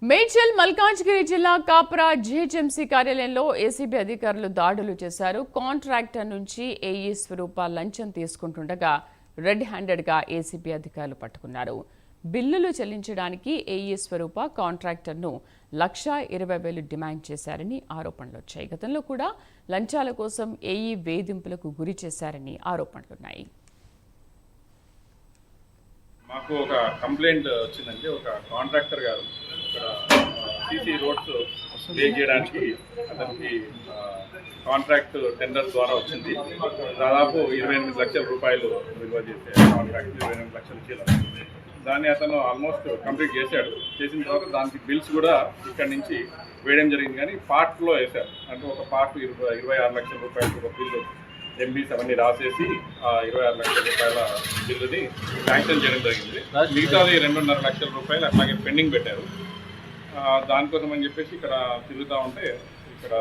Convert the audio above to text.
మేడ్చల్ మల్కాజ్గిరి జిల్లా కాప్రా జీహెచ్ఎంసీ కార్యాలయంలో ఏసీబీ అధికారులు దాడులు చేశారు. కాంట్రాక్టర్ నుంచి ఏఈ స్వరూప లంచం తీసుకుంటుండగా రెడ్ హ్యాండెడ్గా ఏసీబీ అధికారులు పట్టుకున్నారు. బిల్లులు చెల్లించడానికి ఏఈ స్వరూప కాంట్రాక్టర్ను 1,20,000 డిమాండ్ చేశారని ఆరోపణలు వచ్చాయి. గతంలో కూడా లంచాల కోసం ఏఈ వేధింపులకు గురి చేశారని ఆరోపణలున్నాయి. మాకు ఒక కంప్లైంట్ వచ్చిందంటే ఒక కాంట్రాక్టర్ గారు ఇక్కడ సీసీ రోడ్స్ పే చేయడానికి అతనికి కాంట్రాక్ట్ టెండర్ ద్వారా వచ్చింది. దాదాపు 28 లక్షల రూపాయలు విలువ చేసే కాంట్రాక్ట్ 28 లక్షల చీల. దాన్ని అతను ఆల్మోస్ట్ కంప్లీట్ చేశాడు. చేసిన తర్వాత దానికి బిల్స్ కూడా ఇక్కడి నుంచి వేయడం జరిగింది, కానీ పార్ట్లో వేశారు. అంటే ఒక పార్ట్ 26 లక్షల రూపాయలు ఒక బిల్లు ఎంబీస్ అవన్నీ రాసేసి 26 లక్షల రూపాయల బిల్లుని శాంక్షన్ చేయడం జరిగింది. మిగతాది 2.5 లక్షల రూపాయలు అట్లాగే పెండింగ్ పెట్టారు. దానికోసం అని చెప్పేసి ఇక్కడ తిరుగుతూ ఉంటే ఇక్కడ